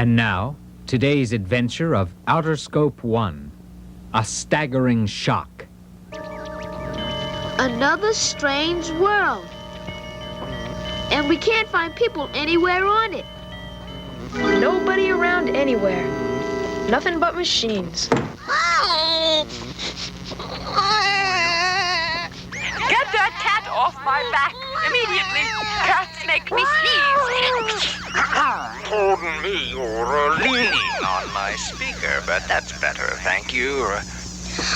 And now, today's adventure of Outer Scope 1, a staggering shock. Another strange world. And we can't find people anywhere on it. Nobody around anywhere. Nothing but machines. Get that cat off my back immediately. Cats make me sneeze. Pardon me, you're leaning on my speaker, but that's better, thank you.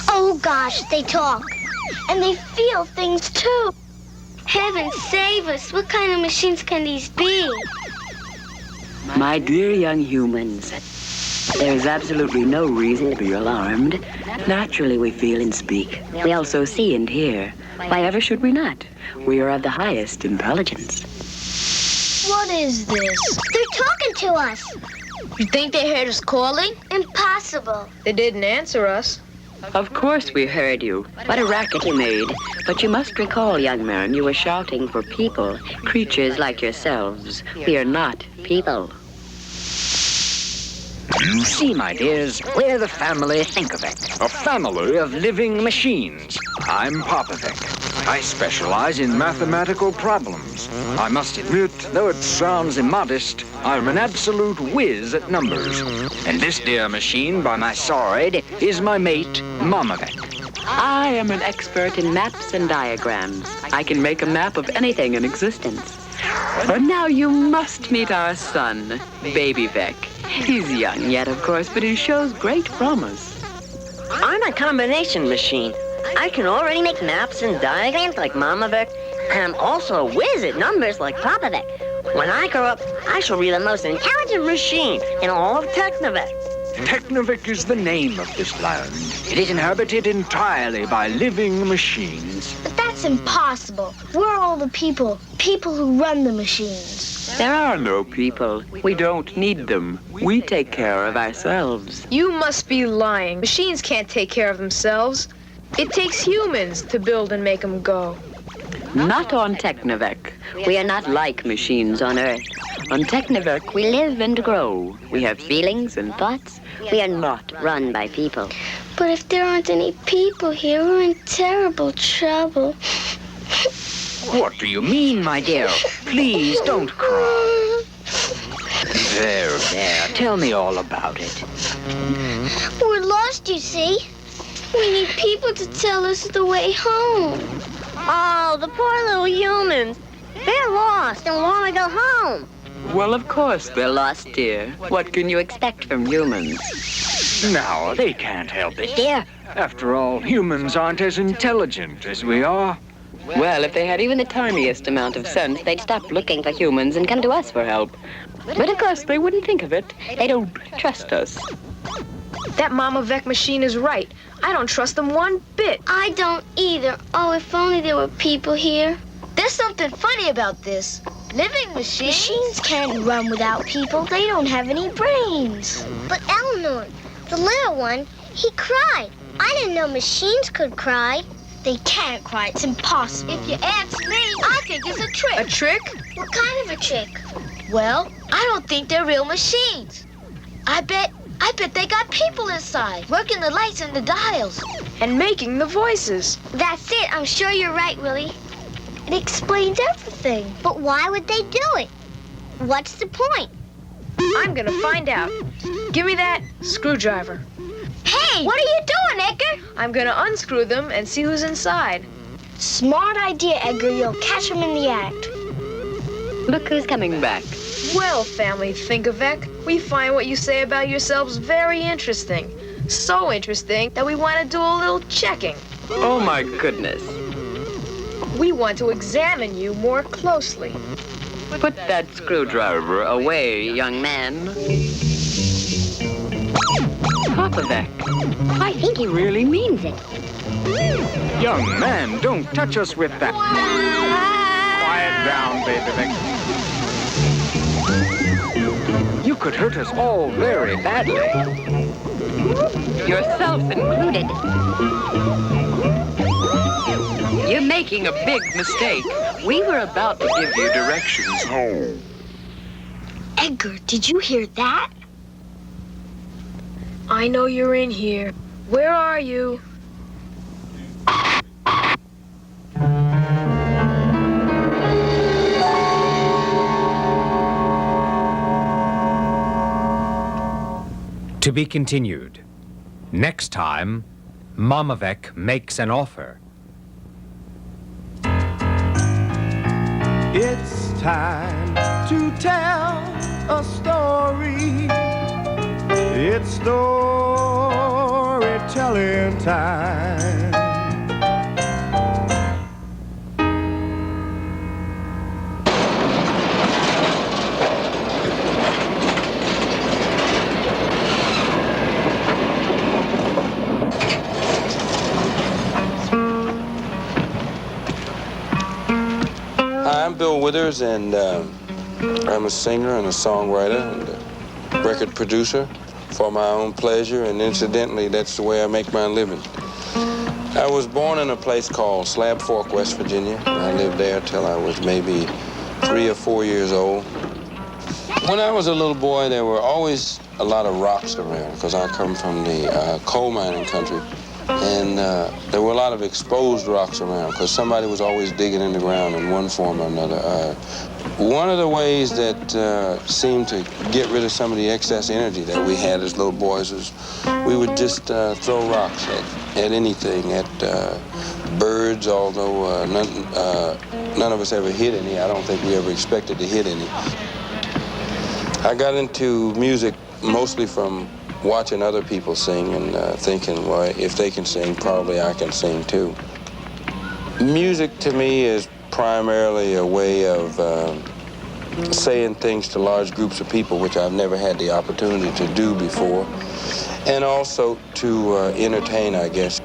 Oh gosh, they talk. And they feel things too. Heaven save us. What kind of machines can these be? My dear young humans, there's absolutely no reason to be alarmed. Naturally, we feel and speak. We also see and hear. Why ever should we not? We are of the highest intelligence. What is this? They're talking to us. You think they heard us calling? Impossible. They didn't answer us. Of course we heard you. What a racket you made. But you must recall, young man, you were shouting for people, creatures like yourselves. We are not people. You see, my dears, we're the family Thinkavec, a family of living machines. I'm Popovec. I specialize in mathematical problems. I must admit, though it sounds immodest, I'm an absolute whiz at numbers. And this dear machine by my side is my mate, Mamavec. I am an expert in maps and diagrams. I can make a map of anything in existence. But now you must meet our son, Baby Vec. He's young yet, of course, but he shows great promise. I'm a combination machine. I can already make maps and diagrams like Mama Vec, and I'm also a whiz at numbers like Papa Vec. When I grow up, I shall be the most intelligent machine in all of Technovec. Technovec is the name of this land. It is inhabited entirely by living machines. But that's impossible. We're all the people who run the machines. There are no people. We don't need them. We take care of ourselves. You must be lying. Machines can't take care of themselves. It takes humans to build and make them go. Not on Technovec. We are not like machines on Earth. On Technovec, we live and grow. We have feelings and thoughts. We are not run by people. But if there aren't any people here, we're in terrible trouble. What do you mean, my dear? Please don't cry. There, tell me all about it. We're lost, you see. We need people to tell us the way home. Oh, the poor little humans. They're lost and want to go home. Well, of course they're lost, dear. What can you expect from humans? Now, they can't help it. Dear. After all, humans aren't as intelligent as we are. Well, if they had even the tiniest amount of sense, they'd stop looking for humans and come to us for help. But of course, they wouldn't think of it. They don't trust us. That Mama Vec machine is right. I don't trust them one bit. I don't either. Oh, if only there were people here. There's something funny about this. Living Machines can't run without people. They don't have any brains. But Eleanor, the little one, he cried. I didn't know machines could cry. They can't cry. It's impossible. If you ask me, I think it's a trick. A trick? What kind of a trick? Well, I don't think they're real machines. I bet they got people inside, working the lights and the dials. And making the voices. That's it. I'm sure you're right, Willie. It explains everything. But why would they do it? What's the point? I'm gonna find out. Give me that screwdriver. Hey! What are you doing, Edgar? I'm gonna unscrew them and see who's inside. Smart idea, Edgar. You'll catch him in the act. Look who's coming back. Well, family Thinkavec, we find what you say about yourselves very interesting. So interesting that we want to do a little checking. Oh, my goodness. We want to examine you more closely. Put that screwdriver away, young man. Popovec, I think he really means it. Young man, don't touch us with that. Quiet down, Baby. You could hurt us all very badly. Yourself included. You're making a big mistake. We were about to give you directions home. Edgar, did you hear that? I know you're in here. Where are you? To be continued. Next time, Mamavek makes an offer. It's time to tell a story. It's storytelling time. Hi, I'm Bill Withers, and I'm a singer and a songwriter and a record producer for my own pleasure, and incidentally, that's the way I make my living. I was born in a place called Slab Fork, West Virginia, and I lived there till I was maybe 3 or 4 years old. When I was a little boy, there were always a lot of rocks around, because I come from the coal mining country. And there were a lot of exposed rocks around because somebody was always digging in the ground in one form or another. One of the ways that seemed to get rid of some of the excess energy that we had as little boys was we would just throw rocks at anything, at birds, although none of us ever hit any. I don't think we ever expected to hit any. I got into music mostly from watching other people sing and thinking, well, if they can sing, probably I can sing too. Music to me is primarily a way of saying things to large groups of people, which I've never had the opportunity to do before, and also to entertain, I guess.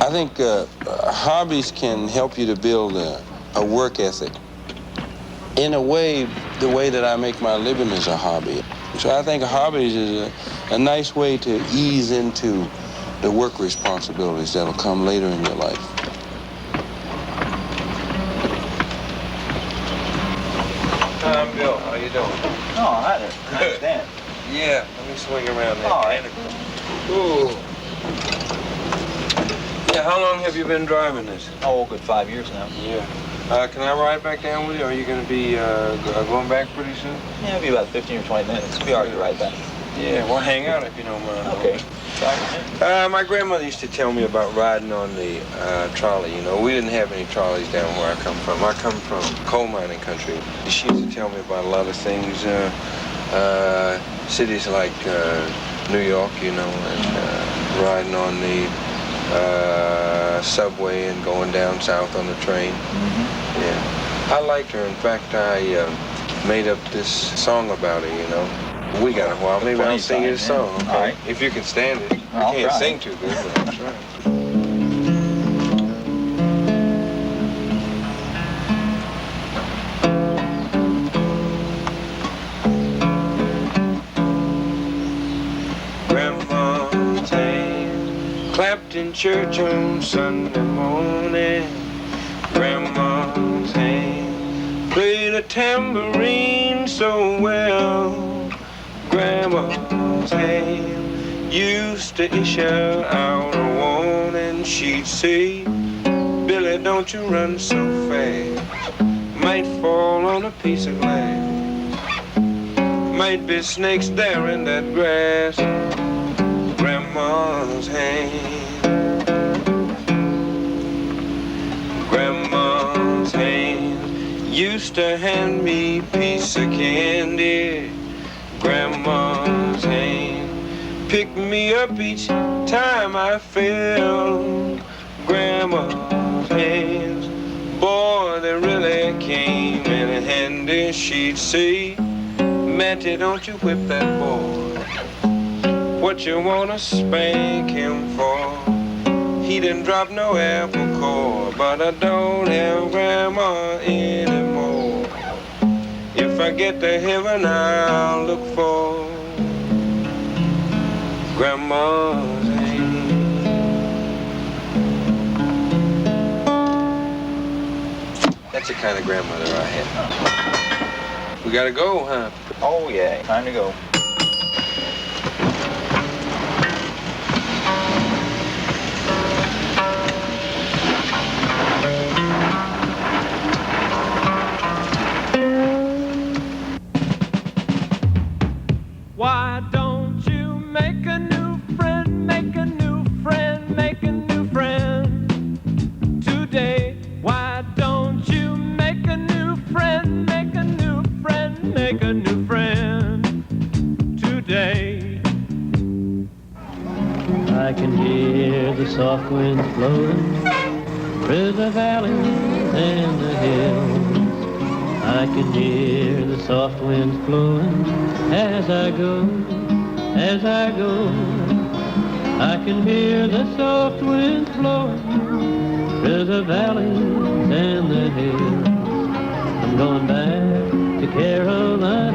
I think hobbies can help you to build a work ethic. In a way, the way that I make my living is a hobby. So I think hobbies is a nice way to ease into the work responsibilities that'll come later in your life. I'm Bill. How you doing? Oh, hi there. Nice Dan. Yeah, let me swing around there. All right. Ooh. Yeah, how long have you been driving this? Oh, good 5 years now. Yeah. Can I ride back down with you? Are you going to be going back pretty soon? Yeah, it'll be about 15 or 20 minutes. Be all right to ride back. Yeah, we'll hang out if you don't mind. Okay. My grandmother used to tell me about riding on the trolley. You know, we didn't have any trolleys down where I come from. I come from coal mining country. She used to tell me about a lot of things. Cities like New York, you know, and riding on the subway and going down south on the train. Mm-hmm. Yeah, I liked her. In fact, I made up this song about her, you know. We got a while. Maybe I'll sing you a song, okay? All right. If you can stand it. I can't sing too good, but I'll try. Grandma's hand clapped in church on Sunday morning. Grandma's hand played a tambourine so well. Grandma's hand used to issue out a warning. She'd say, Billy, don't you run so fast. Might fall on a piece of glass. Might be snakes there in that grass. Grandma's hand. Grandma's hand used to hand me a piece of candy. Grandma's hand picked me up each time I fell. Grandma's hands, boy, they really came in handy. She'd say, Matty, don't you whip that boy. What you wanna spank him for? He didn't drop no apple core, but I don't have grandma anymore. If I get to heaven, I'll look for grandma's hand. That's the kind of grandmother I had. We gotta go, huh? Oh, yeah. Time to go. I can hear the soft winds blowing through the valleys and the hills. I can hear the soft winds blowing as I go, as I go. I can hear the soft winds blowing through the valleys and the hills. I'm going back to Carolina,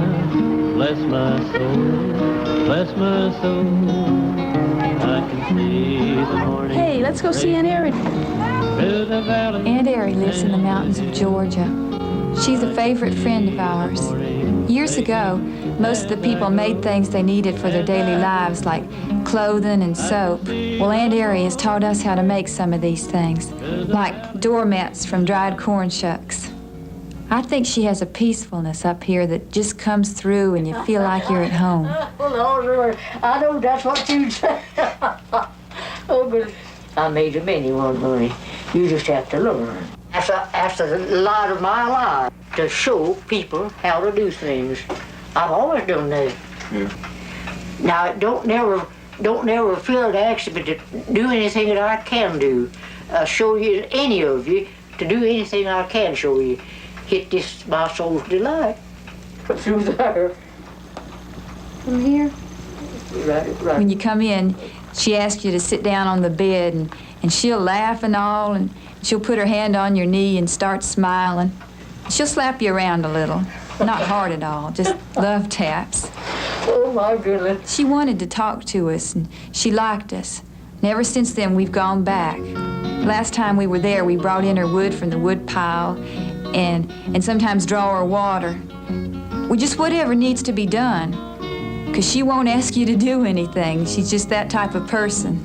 bless my soul, bless my soul. I can see the morning. Hey, let's go see Aunt Erin. Through the valley. Aunt Erin lives in the mountains of Georgia. She's a favorite friend of ours. Years ago, most of the people made things they needed for their daily lives, like clothing and soap. Well, Aunt Erin has taught us how to make some of these things, like doormats from dried corn shucks. I think she has a peacefulness up here that just comes through and you feel like you're at home. Well, Lord, I know that's what you'd say. Oh, but I made a many one money. You just have to learn. That's a lot of my life, to show people how to do things. I've always done that. Yeah. Now, don't never feel to ask me to do anything that I can do. Show you, any of you, to do anything I can show you. Hit this my soul's delight. Through there. From here? Right. When you come in, she asks you to sit down on the bed, and she'll laugh and all, and she'll put her hand on your knee and start smiling. She'll slap you around a little. Not hard at all, just love taps. Oh, my goodness. She wanted to talk to us, and she liked us. And ever since then, we've gone back. Last time we were there, we brought in her wood from the wood pile, and sometimes draw her water. Well, just whatever needs to be done, because she won't ask you to do anything. She's just that type of person.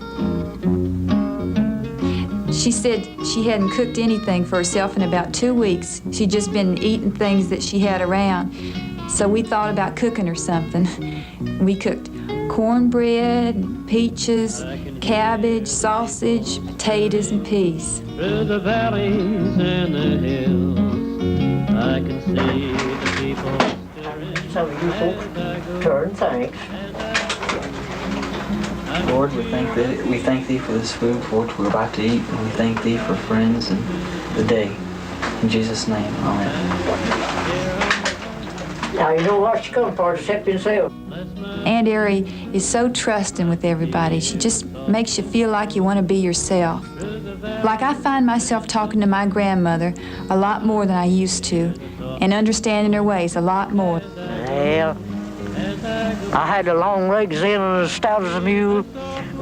She said she hadn't cooked anything for herself in about 2 weeks. She'd just been eating things that she had around. So we thought about cooking her something. We cooked cornbread, and peaches, cabbage, sausage, potatoes, and peas. Through the valleys and the hills, I can see the people stirring. Some of you folks turn thanks. Lord, we thank Thee for this food for which we're about to eat, and we thank Thee for friends and the day. In Jesus' name, amen. Now you know what you come for, except yourself. Aunt Erin is so trusting with everybody. She just makes you feel like you want to be yourself. Like I find myself talking to my grandmother a lot more than I used to, and understanding her ways a lot more. Well, I had the long legs then and as stout as a mule,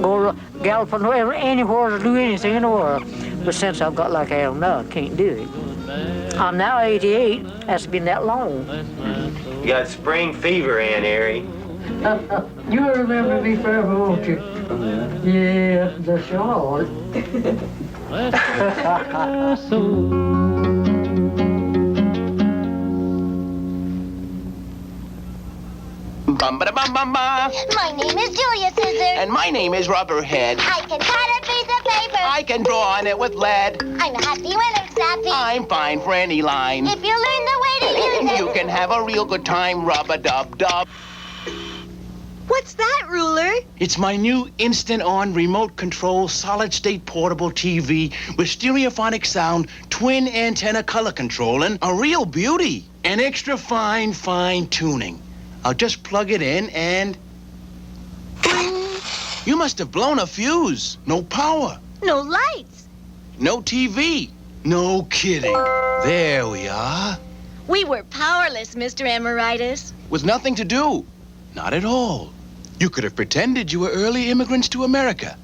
go galloping anywhere to do anything in the world. But since I've got like I am now, I can't do it. I'm now 88. That's been that long. You got spring fever, Aunt Erin. You'll remember me forever, won't you? Yeah, that's your heart. Bum-ba-da-bum-bum-ba. My name is Julia Scissors. And my name is Rubberhead. I can cut a piece of paper. I can draw on it with lead. I'm happy when I'm sappy. I'm fine for any line. If you learn the way to use it. You can have a real good time, rub-a-dub-dub. What's that, Ruler? It's my new instant-on, remote-control, solid-state portable TV with stereophonic sound, twin antenna color control, and a real beauty. And extra fine tuning. I'll just plug it in and... You must have blown a fuse. No power. No lights. No TV. No kidding. There we are. We were powerless, Mr. Emeritus. With nothing to do. Not at all. You could have pretended you were early immigrants to America.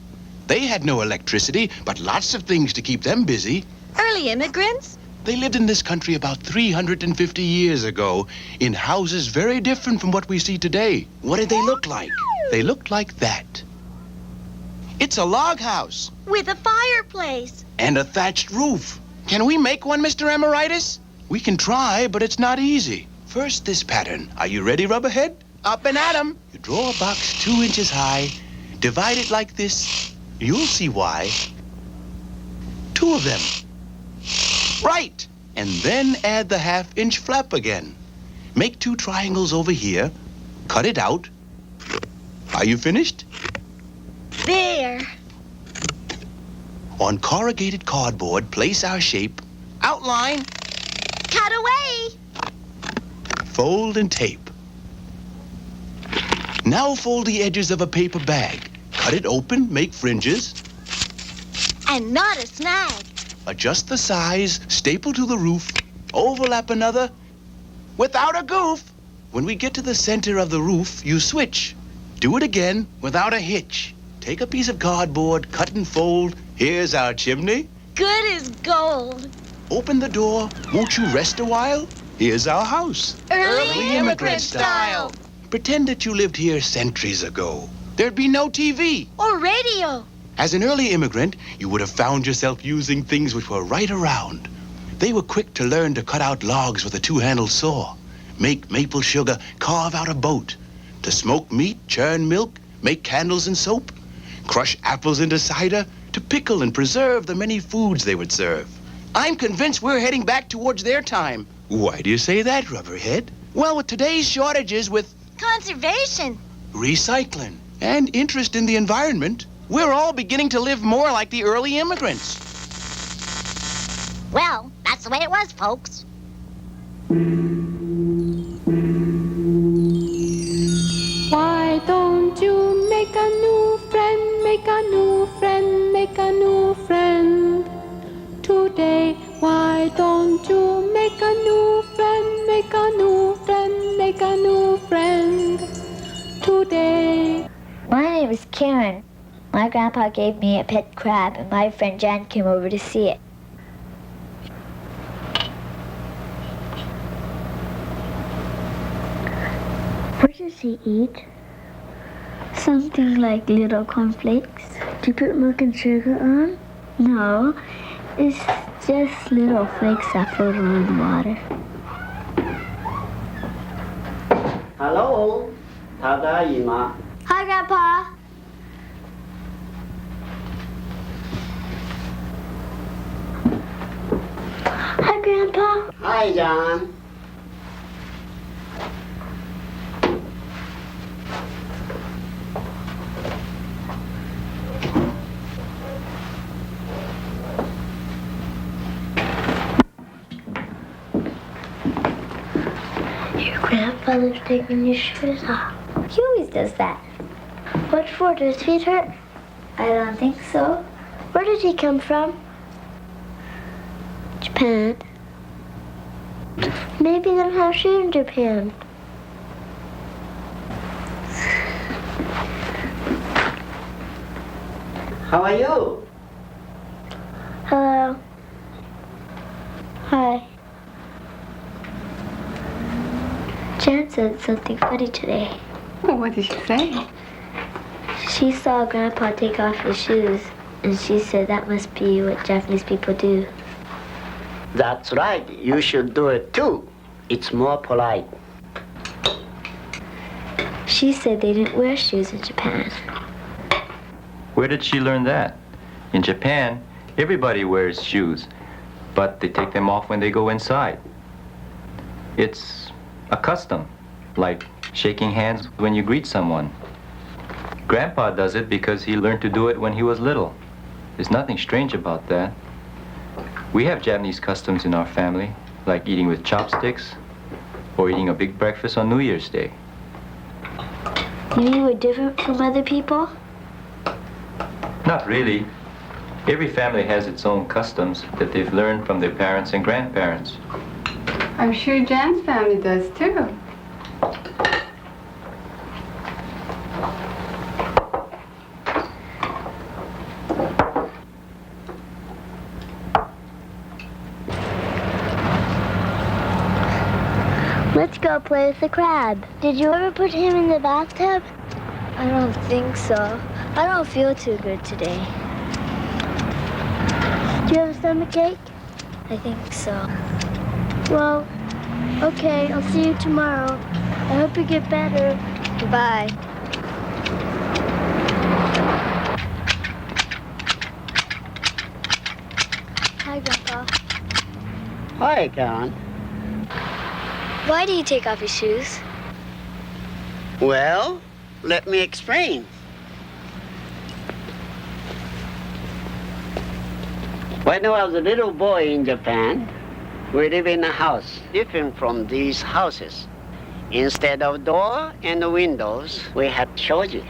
They had no electricity, but lots of things to keep them busy. Early immigrants? They lived in this country about 350 years ago in houses very different from what we see today. What did they look like? They looked like that. It's a log house. With a fireplace. And a thatched roof. Can we make one, Mr. Emeritus? We can try, but it's not easy. First, this pattern. Are you ready, Rubberhead? Up and at 'em. You draw a box 2 inches high, divide it like this. You'll see why. 2 of them. Right. And then add the half-inch flap again. Make 2 triangles over here. Cut it out. Are you finished? There. Where? On corrugated cardboard, place our shape, outline, Cut away. fold, and tape. Now fold the edges of a paper bag. Cut it open, make fringes. And not a snag. Adjust the size, staple to the roof, overlap another, without a goof. When we get to the center of the roof, you switch. Do it again without a hitch. Take a piece of cardboard, cut and fold. Here's our chimney. Good as gold. Open the door. Won't you rest a while? Here's our house. Early immigrant style. Pretend that you lived here centuries ago. There'd be no TV. Or radio. As an early immigrant, you would have found yourself using things which were right around. They were quick to learn to cut out logs with a two-handled saw, make maple sugar, carve out a boat, to smoke meat, churn milk, make candles and soap, crush apples into cider, to pickle and preserve the many foods they would serve. I'm convinced we're heading back towards their time. Why do you say that, Rubberhead? Well, with today's shortages with Conservation. Recycling. and interest in the environment, we're all beginning to live more like the early immigrants. Well, that's the way it was, folks. Why don't you make a new friend, make a new friend, make a new friend today? Why don't you make a new friend, make a new friend, make a new friend today? My name is Karen. My grandpa gave me a pet crab, and my friend Jan came over to see it. What does he eat? Something like little cornflakes. Do you put milk and sugar on? No, it's just little flakes that float around the water. Hello, 他的阿姨吗？ Hi, Grandpa. Hi, Grandpa. Hi, John. Your grandfather's taking your shoes off. He always does that. What for? Does his feet hurt? I don't think so. Where did he come from? Japan. Maybe they don't have shoes in Japan. How are you? Hello. Hi. Jan said something funny today. Oh, what did she say? She saw Grandpa take off his shoes, and she said that must be what Japanese people do. That's right. You should do it too. It's more polite. She said they didn't wear shoes in Japan. Where did she learn that? In Japan, everybody wears shoes, but they take them off when they go inside. It's a custom, like shaking hands when you greet someone. Grandpa does it because he learned to do it when he was little. There's nothing strange about that. We have Japanese customs in our family, like eating with chopsticks or eating a big breakfast on New Year's Day. You were different from other people? Not really. Every family has its own customs that they've learned from their parents and grandparents. I'm sure Jan's family does too. Let's go play with the crab. Did you ever put him in the bathtub? I don't think so. I don't feel too good today. Do you have a stomachache? I think so. Well, okay, I'll see you tomorrow. I hope you get better. Goodbye. Hi, Grandpa. Hi, Karen. Why do you take off your shoes? Well, let me explain. When I was a little boy in Japan, we live in a house different from these houses. Instead of door and windows, we had shoji.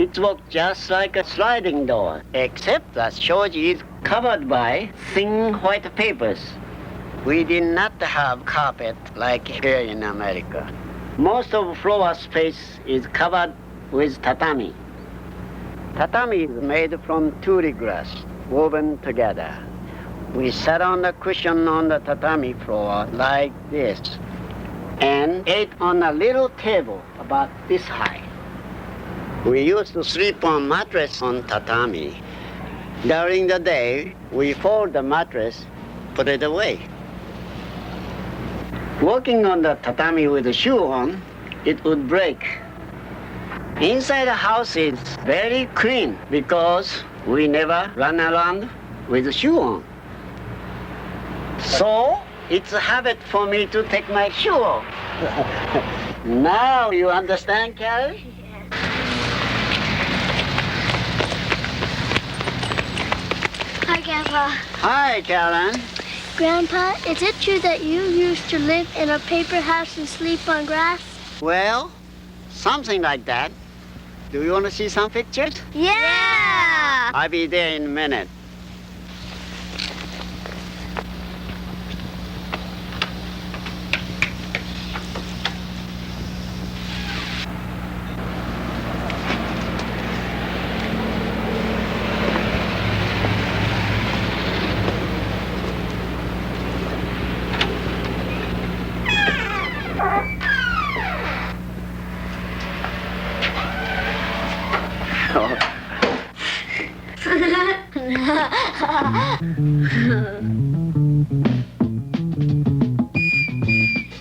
It looked just like a sliding door, except that shoji is covered by thin white papers. We did not have carpet like here in America. Most of floor space is covered with tatami. Tatami is made from turi grass woven together. We sat on the cushion on the tatami floor like this and ate on a little table about this high. We used to sleep on mattress on tatami. During the day, we fold the mattress, put it away. Walking on the tatami with a shoe on, it would break. Inside the house is very clean because we never run around with a shoe on. So, it's a habit for me to take my shoe off. Now you understand, Carrie? Hi, Grandpa. Hi, Karen. Grandpa, is it true that you used to live in a paper house and sleep on grass? Well, something like that. Do you want to see some pictures? Yeah! I'll be there in a minute.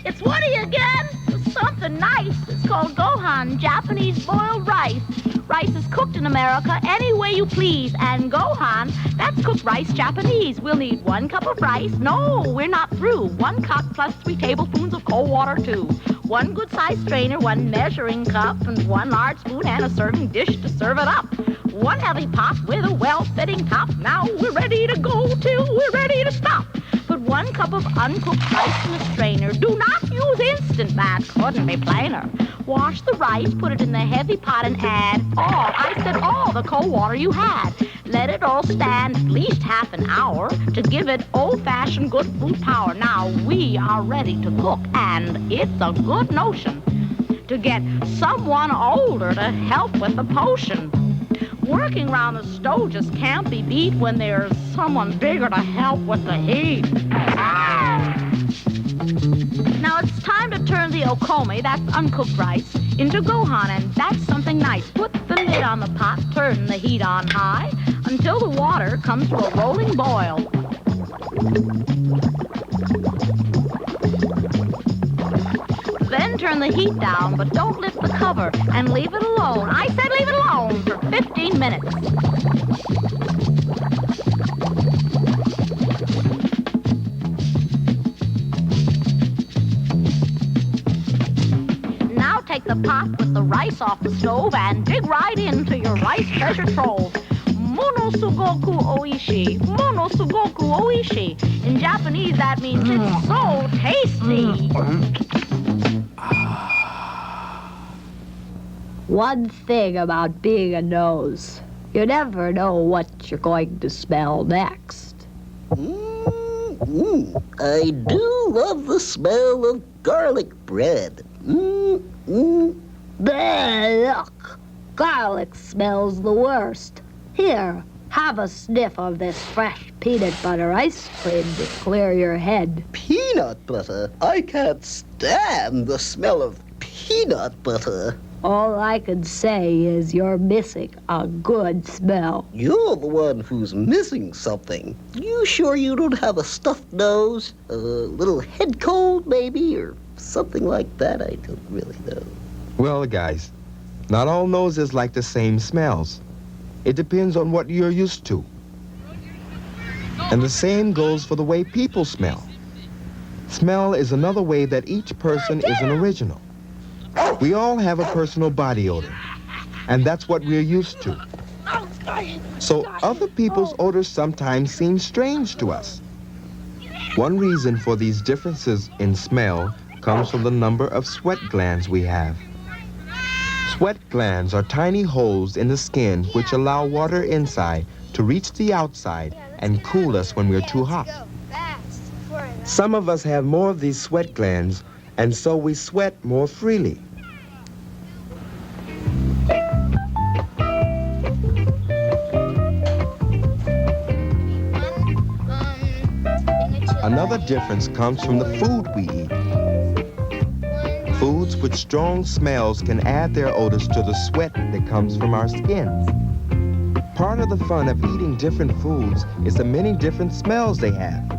It's Woody again. Something nice. It's called Gohan, Japanese boiled rice. Rice is cooked in America any way you please. And Gohan, that's cooked rice Japanese. We'll need 1 cup of rice. No, we're not through. 1 cup plus 3 tablespoons of cold water, too. 1 good-sized strainer, 1 measuring cup, and 1 large spoon and a serving dish to serve it up. 1 heavy pot with a well-fitting top. Now we're ready to go till we're ready to stop. Put 1 cup of uncooked rice in a strainer. Do not use instant, that couldn't be plainer. Wash the rice, put it in the heavy pot and add all the cold water you had. Let it all stand at least half an hour to give it old-fashioned good food power. Now we are ready to cook, and it's a good notion to get someone older to help with the potion. Working around the stove just can't be beat when there's someone bigger to help with the heat. Now it's time to turn the okome, that's uncooked rice, into Gohan, and that's something nice. Put the lid on the pot, turn the heat on high until the water comes to a rolling boil. Then turn the heat down, but don't lift the cover, and leave it alone. I said leave it alone for 15 minutes. Now take the pot with the rice off the stove and dig right into your rice treasure trove. Mono sugoku oishi, mono sugoku oishi. In Japanese, that means it's so tasty. One thing about being a nose, you never know what you're going to smell next. I do love the smell of garlic bread. Yuck! Garlic smells the worst. Here, have a sniff of this fresh peanut butter ice cream to clear your head. Peanut butter? I can't stand the smell of peanut butter. All I can say is you're missing a good smell. You're the one who's missing something. You sure you don't have a stuffed nose? A little head cold, maybe, or something like that? I don't really know. Well, guys, not all noses like the same smells. It depends on what you're used to. And the same goes for the way people smell. Smell is another way that each person is an original. We all have a personal body odor, and that's what we're used to. So other people's odors sometimes seem strange to us. One reason for these differences in smell comes from the number of sweat glands we have. Sweat glands are tiny holes in the skin which allow water inside to reach the outside and cool us when we're too hot. Some of us have more of these sweat glands, and so we sweat more freely. Another difference comes from the food we eat. Foods with strong smells can add their odors to the sweat that comes from our skins. Part of the fun of eating different foods is the many different smells they have.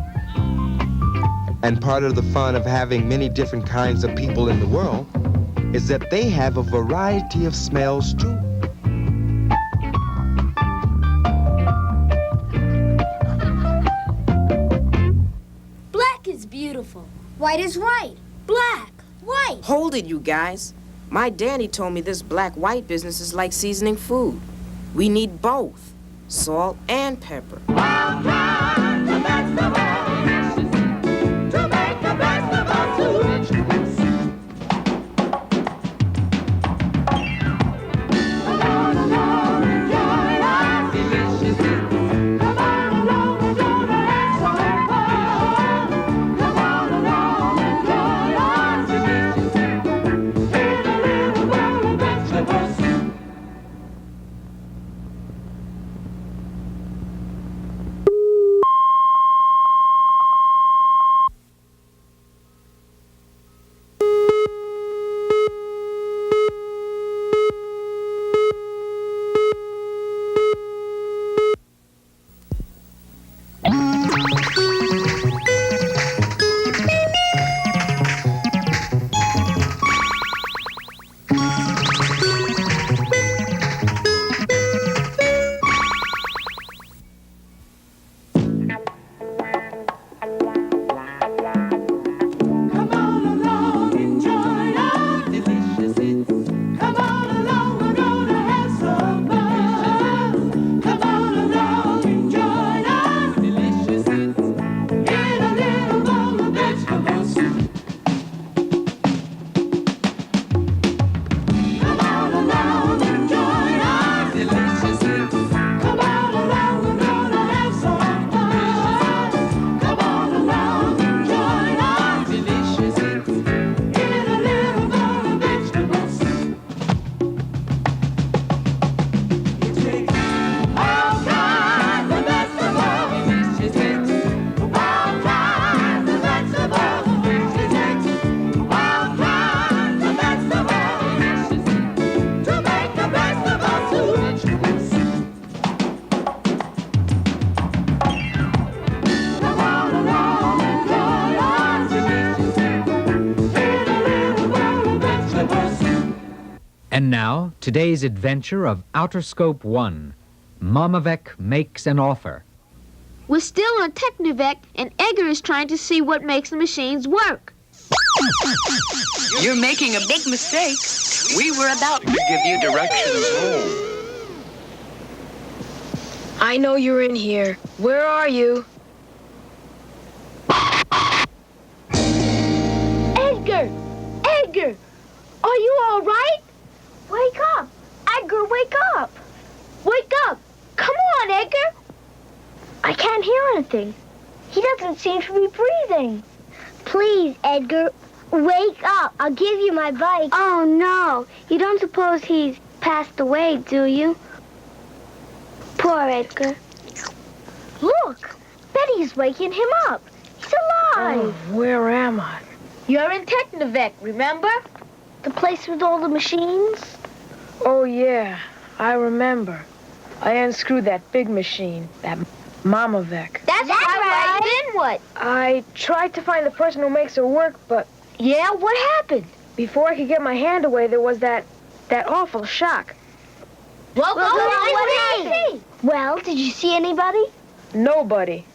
And part of the fun of having many different kinds of people in the world is that they have a variety of smells too. Black is beautiful. White is right. Black, white. Hold it, you guys. My daddy told me this black-white business is like seasoning food. We need both, salt and pepper. And now, today's adventure of Outer Scope 1. Mamavek makes an offer. We're still on Technivec, and Edgar is trying to see what makes the machines work. You're making a big mistake. We were about to give you directions home. I know you're in here. Where are you? Edgar! Edgar! Are you all right? Wake up! Edgar, wake up! Wake up! Come on, Edgar! I can't hear anything. He doesn't seem to be breathing. Please, Edgar, wake up. I'll give you my bike. Oh, no. You don't suppose he's passed away, do you? Poor Edgar. Look! Betty's waking him up. He's alive. Oh, where am I? You're in Technivec, remember? The place with all the machines? Oh, yeah. I remember. I unscrewed that big machine, that Mamavek. That's right. Then what? I tried to find the person who makes her work, but... Yeah, what happened? Before I could get my hand away, there was that awful shock. Well, what happened? Well, did you see anybody? Nobody.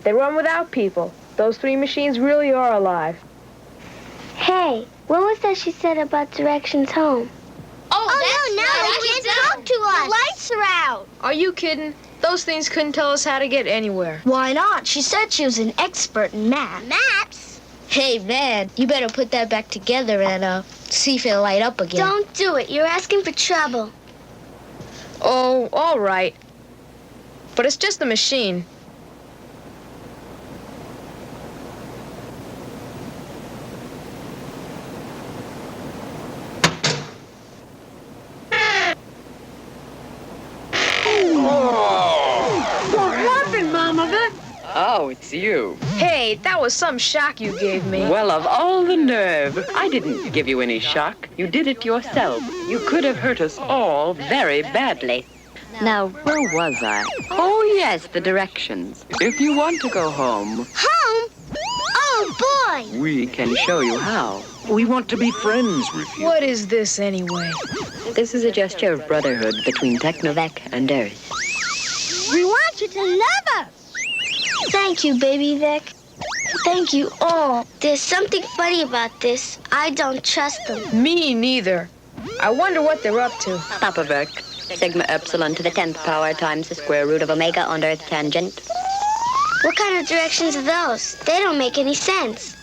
They run without people. Those 3 machines really are alive. Hey, what was that she said about directions home? Oh, now they can't talk to us. The lights are out. Are you kidding? Those things couldn't tell us how to get anywhere. Why not? She said she was an expert in math. Maps? Hey, man, you better put that back together and see if it'll light up again. Don't do it. You're asking for trouble. Oh, all right. But it's just a machine. What happened, Mama Vic? Oh, it's you. Hey, that was some shock you gave me. Well, of all the nerve. I didn't give you any shock. You did it yourself. You could have hurt us all very badly. Now, where was I? Oh, yes, the directions. If you want to go home, Home? Oh, boy. we can show you how. We want to be friends with you. What is this anyway? This is a gesture of brotherhood between Technovec and Earth. We want you to love us. Thank you, Baby Vic. Thank you all. There's something funny about this. I don't trust them. Me neither. I wonder what they're up to. Papa Vic, sigma epsilon to the 10th power times the square root of omega on Earth tangent. What kind of directions are those? They don't make any sense.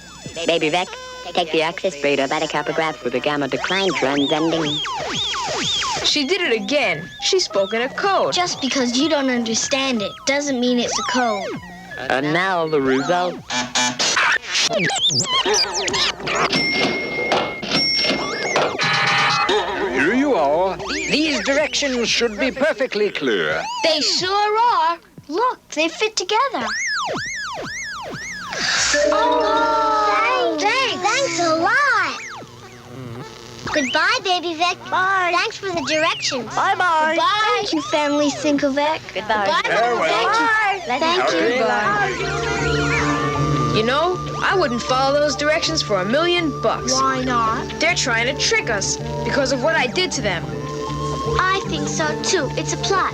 Baby Vic, take the axis beta beta kappa graph with a gamma decline transcending. She did it again. She spoke in a code. Just because you don't understand it doesn't mean it's a code. And now the result. Here you are. These directions should be perfectly clear. They sure are. Look, they fit together. Oh, thanks a lot. Goodbye, Baby Vic. Bye. Thanks for the directions. Bye-bye. Bye. Thank you, Family Cinkovec. Goodbye. Bye. Thank you. Thank you. You know, I wouldn't follow those directions for $1,000,000. Why not? They're trying to trick us because of what I did to them. I think so, too. It's a plot.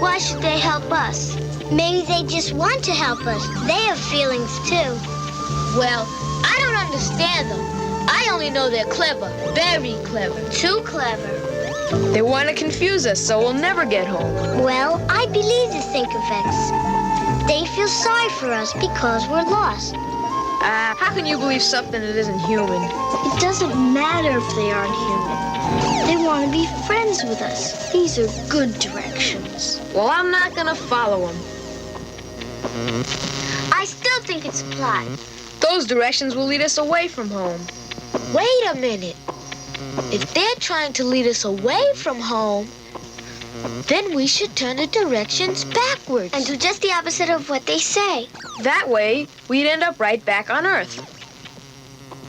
Why should they help us? Maybe they just want to help us. They have feelings, too. Well, I don't understand them. I only know they're clever. Very clever. Too clever. They want to confuse us so we'll never get home. Well, I believe the Cinkovets. They feel sorry for us because we're lost. How can you believe something that isn't human? It doesn't matter if they aren't human. They want to be friends with us. These are good directions. Well, I'm not going to follow them. I still think it's a plot. Those directions will lead us away from home. Wait a minute. If they're trying to lead us away from home, then we should turn the directions backwards. And do just the opposite of what they say. That way, we'd end up right back on Earth.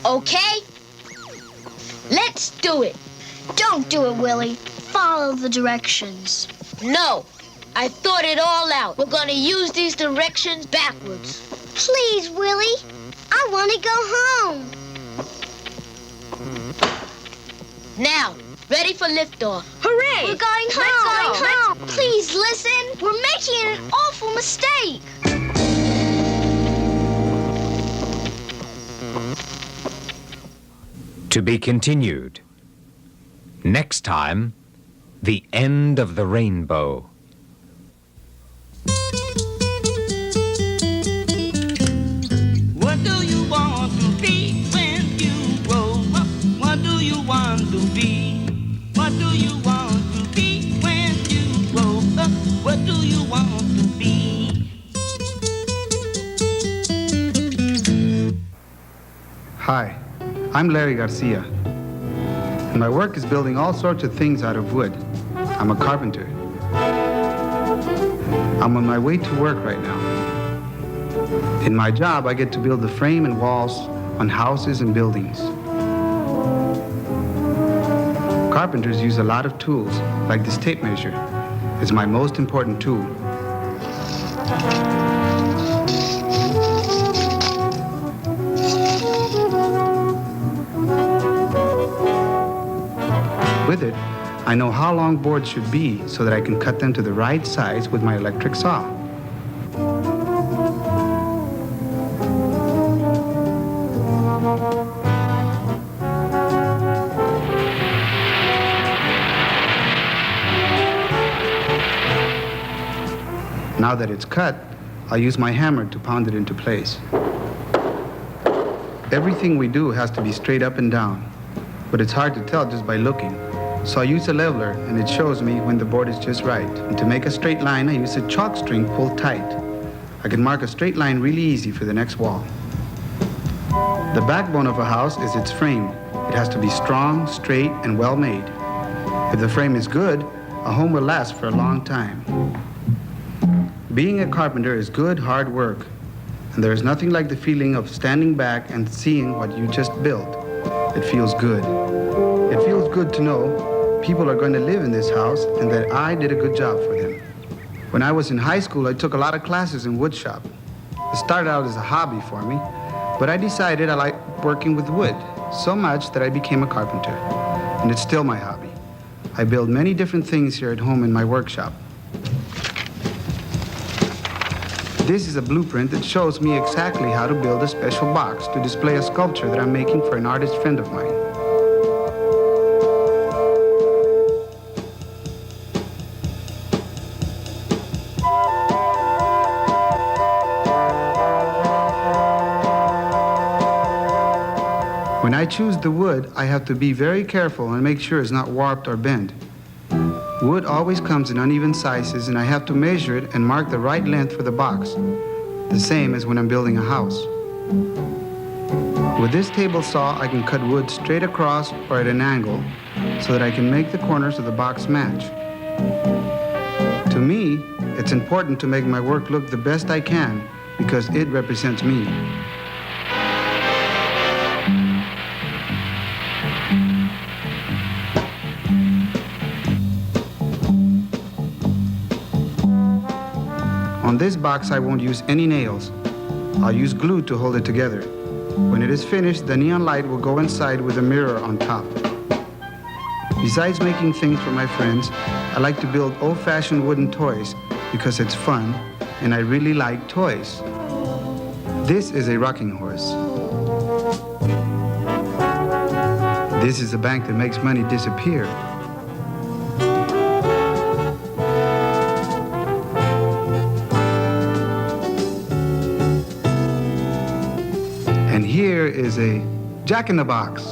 Okay? Let's do it. Don't do it, Willie. Follow the directions. No. I thought it all out. We're going to use these directions backwards. Please, Willie. I want to go home. Now, ready for liftoff. Hooray! We're going home. Please listen. We're making an awful mistake. To be continued. Next time, the end of the rainbow. What do you want to be when you grow up? What do you want to be? What do you want to be when you grow up? What do you want to be? Hi, I'm Larry Garcia. And my work is building all sorts of things out of wood. I'm a carpenter. I'm on my way to work right now. In my job, I get to build the frame and walls on houses and buildings. Carpenters use a lot of tools, like this tape measure. It's my most important tool. With it, I know how long boards should be so that I can cut them to the right size with my electric saw. Now that it's cut, I'll use my hammer to pound it into place. Everything we do has to be straight up and down, but it's hard to tell just by looking. So I use a leveler, and it shows me when the board is just right. And to make a straight line, I use a chalk string pulled tight. I can mark a straight line really easy for the next wall. The backbone of a house is its frame. It has to be strong, straight, and well made. If the frame is good, a home will last for a long time. Being a carpenter is good, hard work, and there is nothing like the feeling of standing back and seeing what you just built. It feels good. It feels good to know people are going to live in this house and that I did a good job for them. When I was in high school, I took a lot of classes in wood shop. It started out as a hobby for me, but I decided I liked working with wood so much that I became a carpenter, and it's still my hobby. I build many different things here at home in my workshop. This is a blueprint that shows me exactly how to build a special box to display a sculpture that I'm making for an artist friend of mine. When I choose the wood, I have to be very careful and make sure it's not warped or bent. Wood always comes in uneven sizes, and I have to measure it and mark the right length for the box, the same as when I'm building a house. With this table saw, I can cut wood straight across or at an angle so that I can make the corners of the box match. To me, it's important to make my work look the best I can because it represents me. On this box, I won't use any nails. I'll use glue to hold it together. When it is finished, the neon light will go inside with a mirror on top. Besides making things for my friends, I like to build old-fashioned wooden toys because it's fun, and I really like toys. This is a rocking horse. This is a bank that makes money disappear. And here is a jack-in-the-box.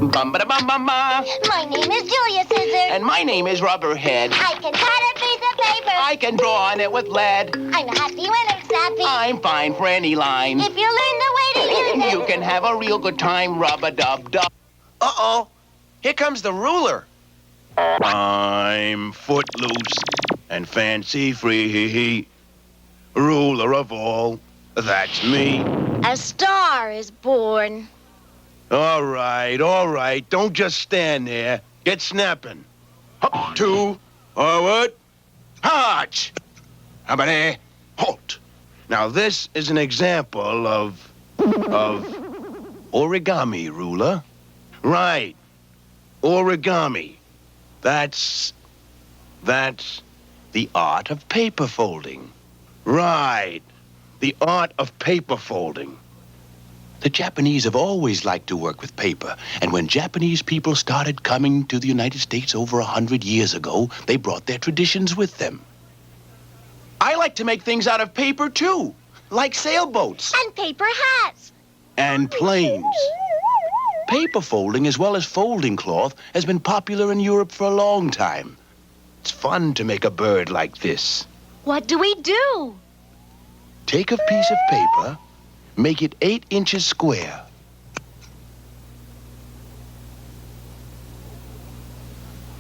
Bum-ba-da-bum-bum-ba. My name is Julia Scissors. And my name is Rubberhead. I can cut a piece of paper. I can draw on it with lead. I'm happy when I'm snappy. I'm fine for any line. If you learn the way to use it, You can have a real good time, rub-a-dub-dub. Uh-oh, here comes the ruler. I'm footloose and fancy free, ruler of all, that's me. a star is born. All right, don't just stand there. Get snapping. Up, two, forward, march. How about a halt? Now, this is an example of origami, ruler. Right, origami. That's the art of paper folding. Right, the art of paper folding. The Japanese have always liked to work with paper, and when Japanese people started coming to the United States over 100 years ago, they brought their traditions with them. I like to make things out of paper, too, like sailboats. And paper hats. And planes. Paper folding, as well as folding cloth, has been popular in Europe for a long time. It's fun to make a bird like this. What do we do? Take a piece of paper, make it 8 inches square.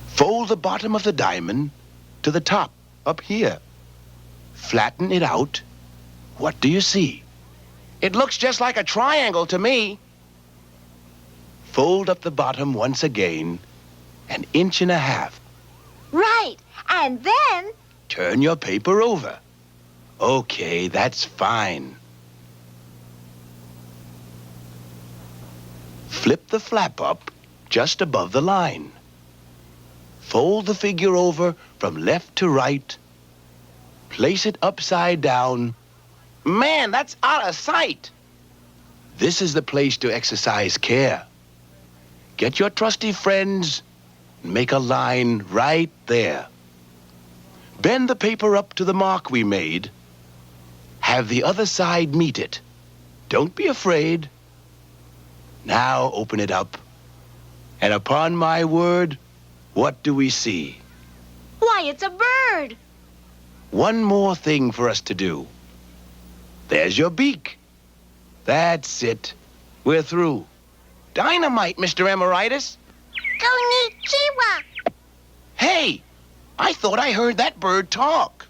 Fold the bottom of the diamond to the top, up here. Flatten it out. What do you see? It looks just like a triangle to me. Fold up the bottom once again, 1.5 inches. Right. And then... Turn your paper over. Okay, that's fine. Flip the flap up just above the line. Fold the figure over from left to right. Place it upside down. Man, that's out of sight. This is the place to exercise care. Get your trusty friends and make a line right there. Bend the paper up to the mark we made. Have the other side meet it. Don't be afraid. Now open it up. And upon my word, what do we see? Why, it's a bird. One more thing for us to do. There's your beak. That's it. We're through. Dynamite, Mr. Emeritus. Konnichiwa. Hey, I thought I heard that bird talk.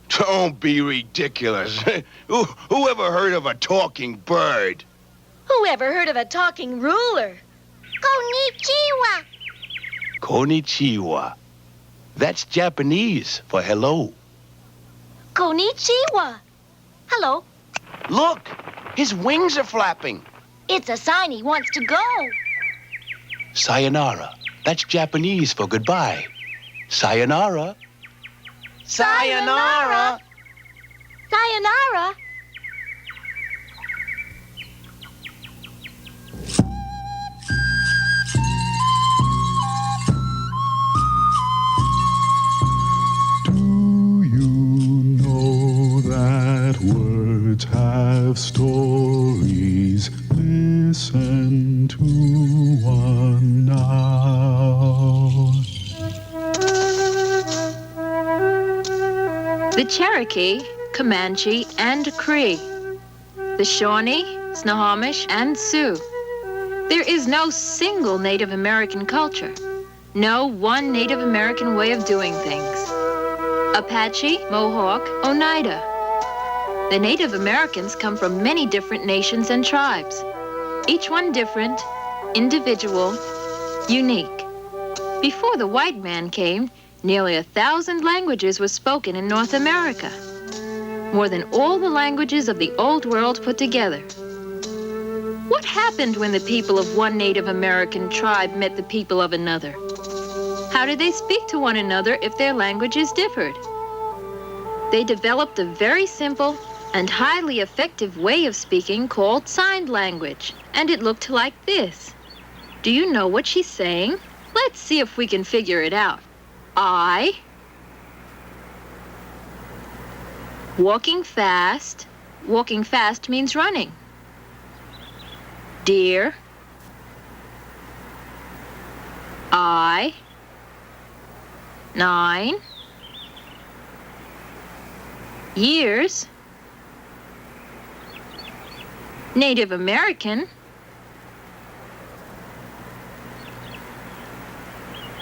Don't be ridiculous. Whoever heard of a talking bird? Whoever heard of a talking ruler? Konnichiwa. Konnichiwa. That's Japanese for hello. Konnichiwa. Hello. Look, his wings are flapping. It's a sign he wants to go. Sayonara. That's Japanese for goodbye. Sayonara. Sayonara. Sayonara. Words have stories. Listen to one now. The Cherokee, Comanche, and Cree. The Shawnee, Snohomish, and Sioux. There is no single Native American culture. No one Native American way of doing things. Apache, Mohawk, Oneida. The Native Americans come from many different nations and tribes. Each one different, individual, unique. Before the white man came, nearly 1,000 languages were spoken in North America. More than all the languages of the Old World put together. What happened when the people of one Native American tribe met the people of another? How did they speak to one another if their languages differed? They developed a very simple and highly effective way of speaking called sign language, and it looked like this. Do you know what she's saying? Let's see if we can figure it out. I, walking fast. Walking fast means running. Dear, I, 9, years, Native American,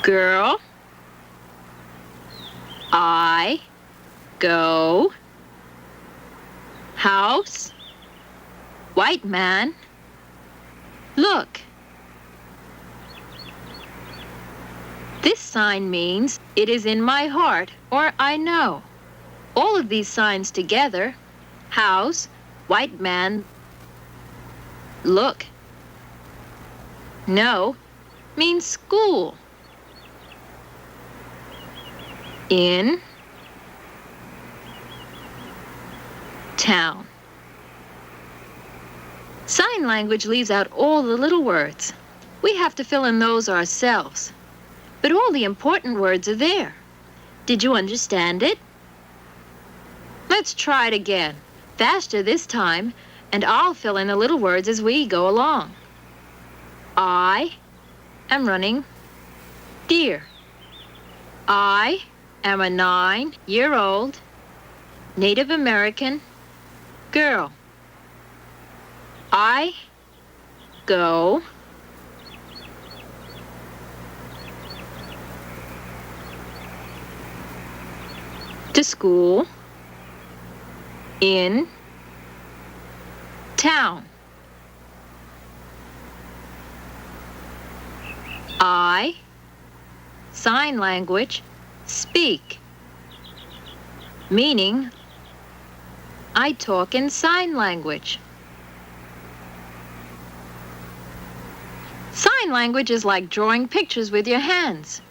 girl, I, go, house, white man, look. This sign means it is in my heart or I know. All of these signs together, house, white man, look, no, means school. In town. Sign language leaves out all the little words. We have to fill in those ourselves. But all the important words are there. Did you understand it? Let's try it again. Faster this time, and I'll fill in the little words as we go along. I am running deer. I am a 9-year-old Native American girl. I go to school in town. I, sign language, speak, meaning I talk in sign language. Sign language is like drawing pictures with your hands.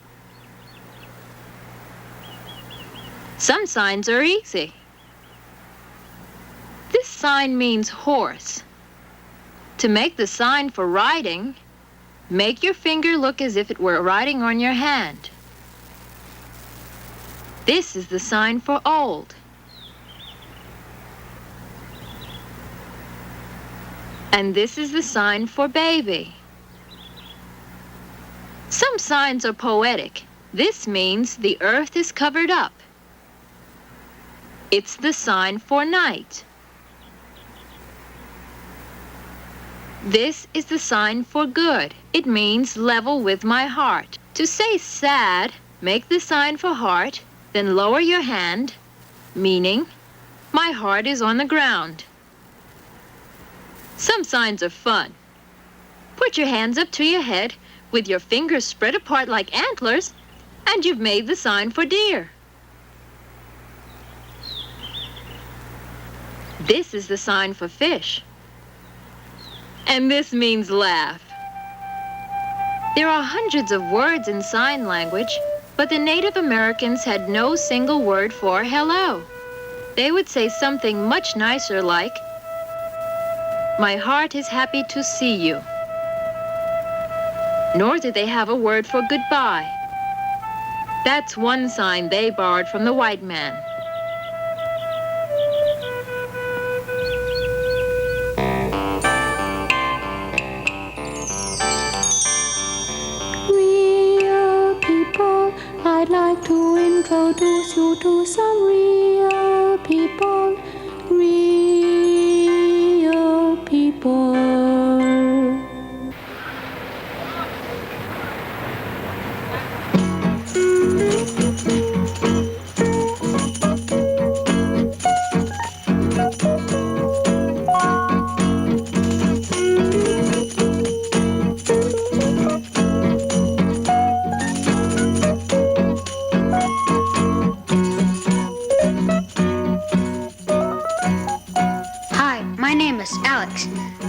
Some signs are easy. This sign means horse. To make the sign for riding, make your finger look as if it were riding on your hand. This is the sign for old. And this is the sign for baby. Some signs are poetic. This means the earth is covered up. It's the sign for night. This is the sign for good. It means level with my heart. To say sad, make the sign for heart, then lower your hand, meaning my heart is on the ground. Some signs are fun. Put your hands up to your head with your fingers spread apart like antlers, and you've made the sign for deer. This is the sign for fish. And this means laugh. There are hundreds of words in sign language, but the Native Americans had no single word for hello. They would say something much nicer like, my heart is happy to see you. Nor did they have a word for goodbye. That's one sign they borrowed from the white man. Real people, I'd like to introduce you to some real people. Real people.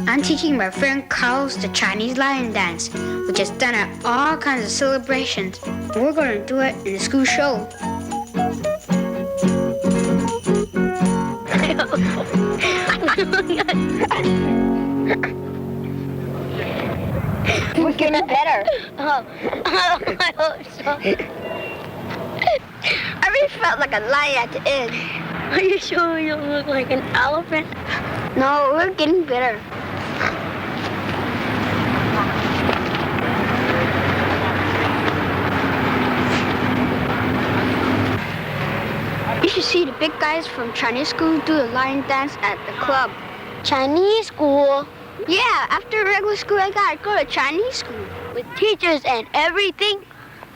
I'm teaching my friend Carlos the Chinese lion dance, which is done at all kinds of celebrations. We're going to do it in a school show. We're getting better. Oh, I hope so. I really felt like a lion at the end. Are you sure you don't look like an elephant? No, we're getting better. You should see the big guys from Chinese school do the lion dance at the club. Chinese school? Yeah, after regular school, I gotta go to Chinese school with teachers and everything.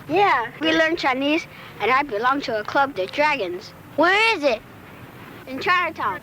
Yeah, we learn Chinese, and I belong to a club, the Dragons. Where is it? In Chinatown.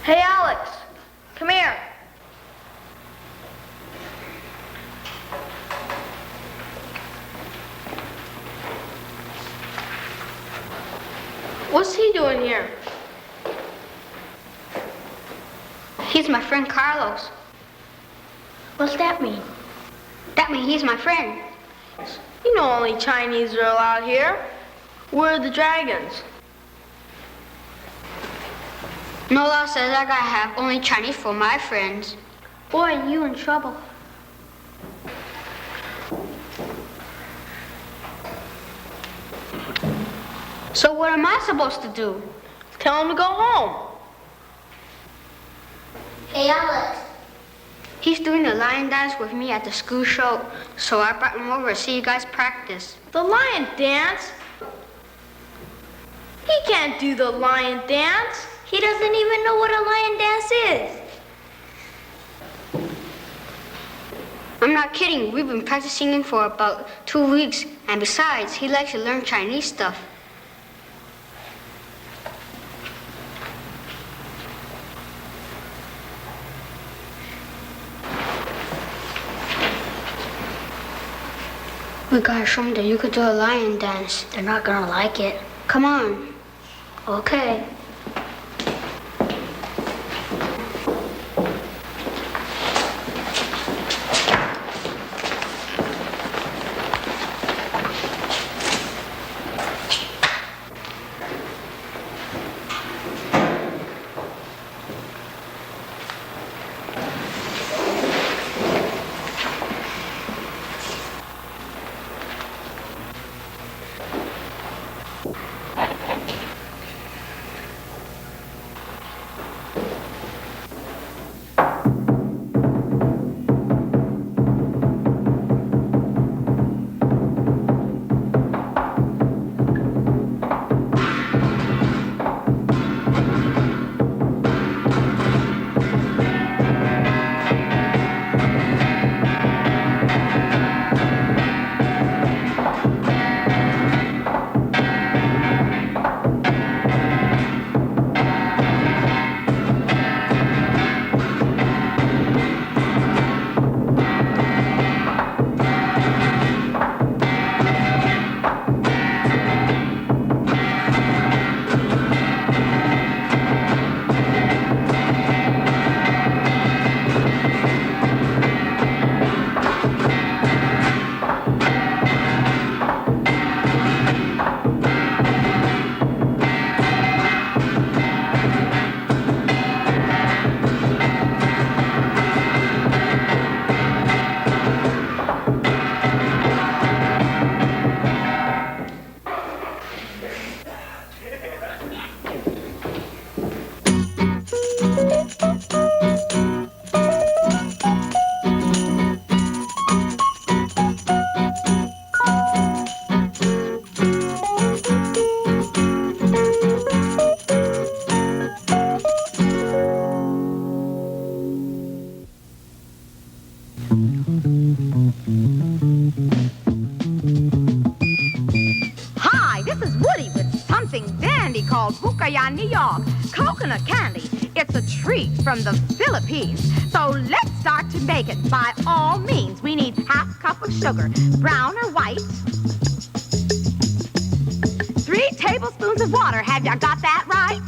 Hey, Alex, come here. What's he doing here? He's my friend Carlos. What's that mean? That means he's my friend. You know only Chinese are allowed here. We're the Dragons. No law says I gotta have only Chinese for my friends. Boy, are you in trouble. So what am I supposed to do? Tell him to go home. Hey, Alex. He's doing the lion dance with me at the school show, so I brought him over to see you guys practice. The lion dance? He can't do the lion dance. He doesn't even know what a lion dance is. I'm not kidding. We've been practicing him for about 2 weeks, and besides, he likes to learn Chinese stuff. We gotta show him that you could do a lion dance. They're not gonna like it. Come on. Okay. Hi, this is Woody with something dandy called Bukayan, New York. Coconut candy. It's a treat from the Philippines. So let's start to make it. By all means, we need half cup of sugar, brown or white. 3 tablespoons of water. Have ya got that right?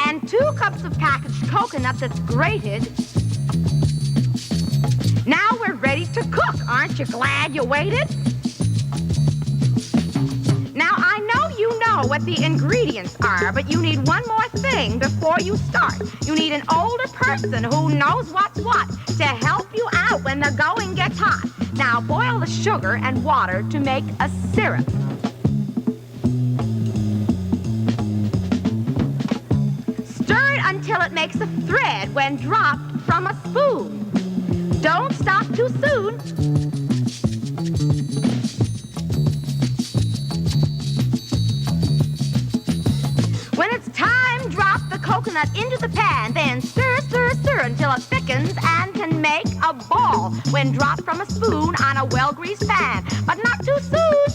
And 2 cups of packaged coconut that's grated. Now we're ready to cook. Aren't you glad you waited? Now, I know you know what the ingredients are, but you need one more thing before you start. You need an older person who knows what's what to help you out when the going gets hot. Now, boil the sugar and water to make a syrup. Stir it until it makes a thread when dropped from a spoon. Don't stop too soon. When it's time, drop the coconut into the pan, then stir, stir, stir until it thickens and can make a ball when dropped from a spoon on a well-greased pan, but not too soon.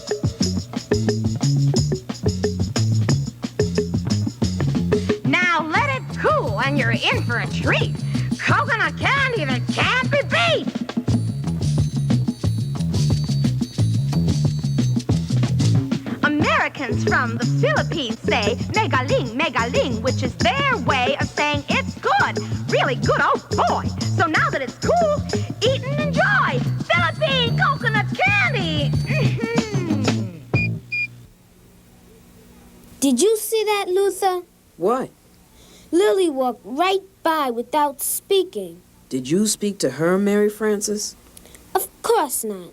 Now let it cool and you're in for a treat. Coconut candy that can't be beat. Americans from the Philippines say megaling, megaling, which is their way of saying it's good. Really good, oh boy. So now that it's cool, eat and enjoy. Philippine coconut candy. Did you see that, Luther? What? Lily walked right by without speaking. Did you speak to her, Mary Frances? Of course not.